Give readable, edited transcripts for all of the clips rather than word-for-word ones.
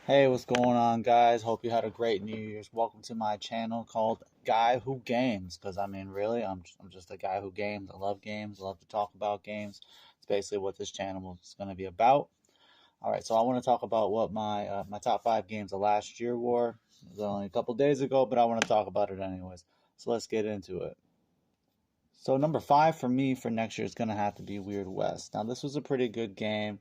Hey, what's going on, guys? Hope you had a great New Year's. Welcome to my channel called Guy Who Games. Because I mean, really, I'm just a guy who games. I love games. I love to talk about games. It's basically what this channel is going to be about. All right, so I want to talk about what my top five games of last year were. It was only a couple days ago, but I want to talk about it anyways. So let's get into it. So number five for me for next year is going to have to be Weird West. Now, this was a pretty good game.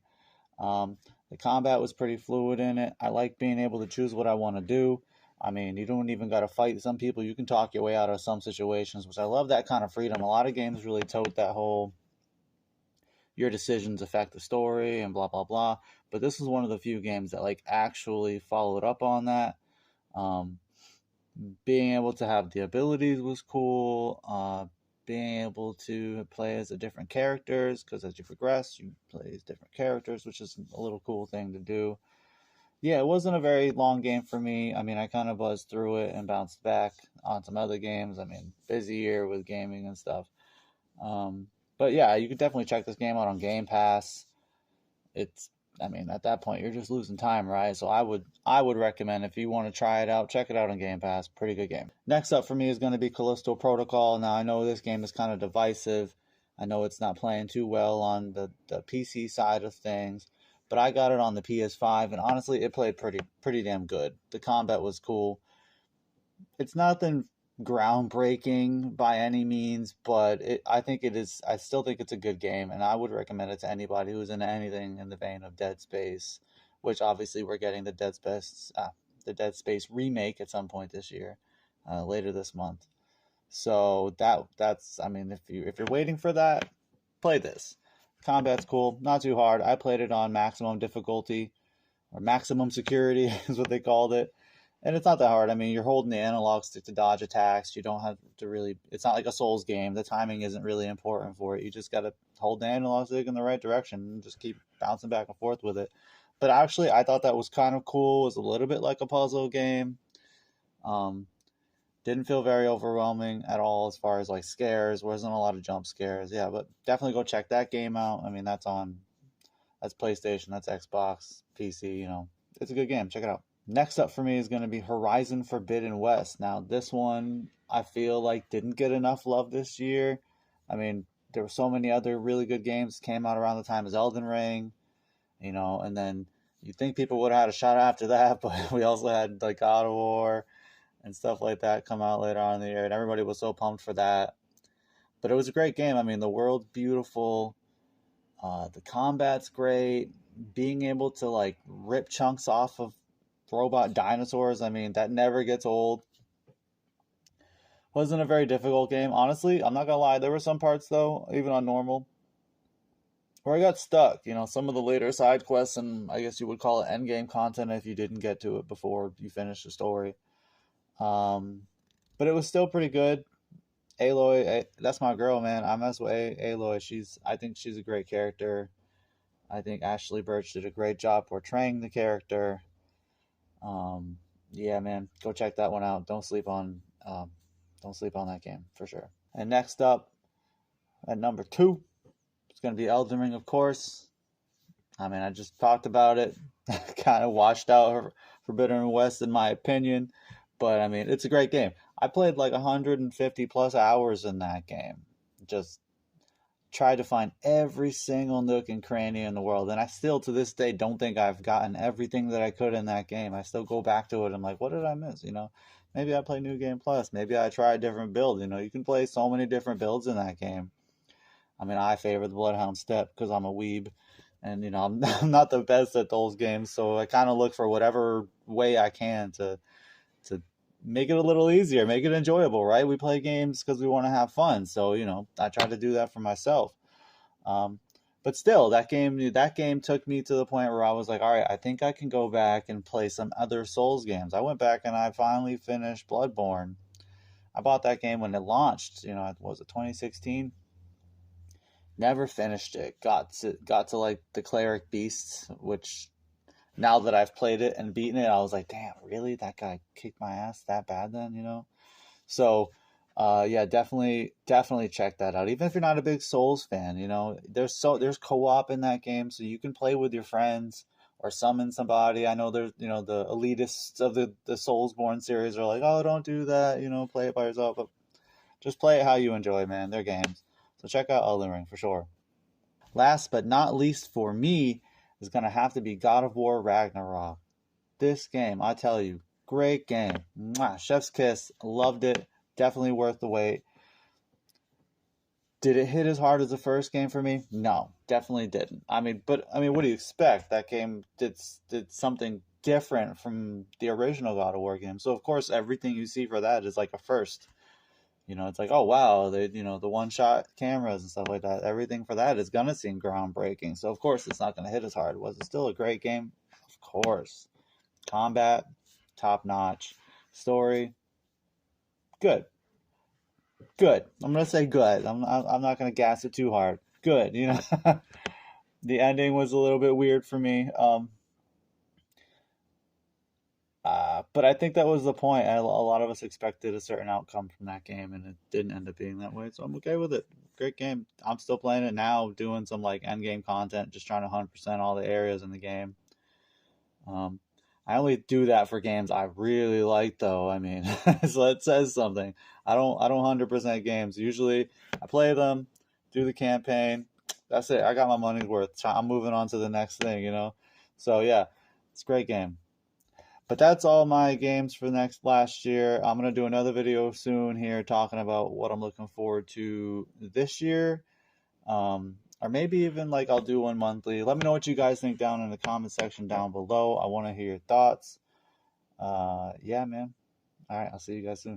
Um, the combat was pretty fluid in it. I like being able to choose what I want to do. I mean, you don't even got to fight some people. You can talk your way out of some situations, which I love that kind of freedom. A lot of games really tote that whole your decisions affect the story and blah blah blah. But this was one of the few games that like actually followed up on that. Um, Being able to have the abilities was cool. Being able to play as a different characters because as you progress, you play as different characters, which is a little cool thing to do. Yeah, it wasn't a very long game for me. I mean, I kind of buzzed through it and bounced back on some other games. I mean, busy year with gaming and stuff. Um, but yeah, you could definitely check this game out on Game Pass. It's, I mean, at that point, you're just losing time, right? So I would recommend if you want to try it out, check it out on Game Pass. Pretty good game. Next up for me is going to be Callisto Protocol. Now I know this game is kind of divisive. I know it's not playing too well on the PC side of things, but I got it on the PS5, and honestly, it played pretty damn good. The combat was cool. It's nothing groundbreaking by any means, but I think it is. I still think it's a good game, and I would recommend it to anybody who's into anything in the vein of Dead Space, which obviously we're getting the Dead Space remake at some point this year, later this month. So that's I mean, if you're waiting for that, play this. Combat's cool, not too hard. I played it on maximum difficulty or maximum security is what they called it. And it's not that hard. I mean, you're holding the analog stick to dodge attacks. You don't have to really. It's not like a Souls game. The timing isn't really important for it. You just got to hold the analog stick in the right direction and just keep bouncing back and forth with it. But actually, I thought that was kind of cool. It was a little bit like a puzzle game. Um, didn't feel very overwhelming at all as far as like scares. Wasn't a lot of jump scares. Yeah, but definitely go check that game out. I mean, that's PlayStation, that's Xbox, PC. It's a good game. Check it out. Next up for me is going to be Horizon Forbidden West. Now, this one I feel like didn't get enough love this year. I mean, there were so many other really good games came out around the time as Elden Ring, and then you'd think people would have had a shot after that, but we also had like God of War and stuff like that come out later on in the year, and everybody was so pumped for that. But it was a great game. I mean, the world's beautiful, the combat's great. Being able to like rip chunks off of robot dinosaurs, I mean, that never gets old. Wasn't a very difficult game. Honestly, I'm not gonna lie, there were some parts though, even on normal, where I got stuck. Some of the later side quests and I guess you would call it end game content if you didn't get to it before you finished the story. Um, but it was still pretty good. Aloy, that's my girl, man. I mess with Aloy. I think she's a great character. I think Ashley Birch did a great job portraying the character. Um, yeah, man, go check that one out. Don't sleep on that game for sure. And next up at number two, it's gonna be Elden Ring, of course. I mean, I just talked about it. Kind of washed out Forbidden West in my opinion, but I mean, it's a great game. I played like 150 plus hours in that game. Just tried to find every single nook and cranny in the world, and I still to this day don't think I've gotten everything that I could in that game. I still go back to it. I'm like, what did I miss? Maybe I play New Game Plus. Maybe I try a different build. You can play so many different builds in that game. I mean, I favor the Bloodhound Step because I'm a weeb, and I'm not the best at those games, so I kind of look for whatever way I can to make it a little easier, make it enjoyable, right? We play games because we want to have fun, so I try to do that for myself. Um, but still, that game took me to the point where I was like, all right, I think I can go back and play some other Souls games. I went back and I finally finished Bloodborne. I bought that game when it launched. Was it 2016? Never finished it. Got to like the cleric beasts, which now that I've played it and beaten it, I was like, damn, really? That guy kicked my ass that bad then? So, yeah, definitely check that out. Even if you're not a big Souls fan, there's co-op in that game, so you can play with your friends or summon somebody. I know there's, the elitists of the Soulsborne series are like, oh, don't do that, play it by yourself. But just play it how you enjoy, man. They're games. So check out Elden Ring for sure. Last but not least for me is going to have to be God of War Ragnarok. This game, I tell you, great game. Mwah, chef's kiss. Loved it. Definitely worth the wait. Did it hit as hard as the first game for me? No, definitely didn't. But what do you expect? That game did something different from the original God of War game. So of course, everything you see for that is like a first. It's like, oh wow, the one-shot cameras and stuff like that. Everything for that is gonna seem groundbreaking. So of course, it's not gonna hit as hard. Was it still a great game? Of course. Combat, top notch. Story, good. Good. I'm gonna say good. I'm not gonna gas it too hard. Good. The ending was a little bit weird for me. But I think that was the point. A lot of us expected a certain outcome from that game, and it didn't end up being that way. So I'm okay with it. Great game. I'm still playing it now, doing some like end game content, just trying to 100% all the areas in the game. I only do that for games I really like, though. So it says something. I don't 100% games. Usually, I play them, do the campaign. That's it. I got my money's worth. I'm moving on to the next thing. So yeah, it's a great game. But that's all my games for last year. I'm gonna do another video soon here talking about what I'm looking forward to this year. Or maybe even like I'll do one monthly. Let me know what you guys think down in the comment section down below. I want to hear your thoughts. Yeah, man. All right, I'll see you guys soon.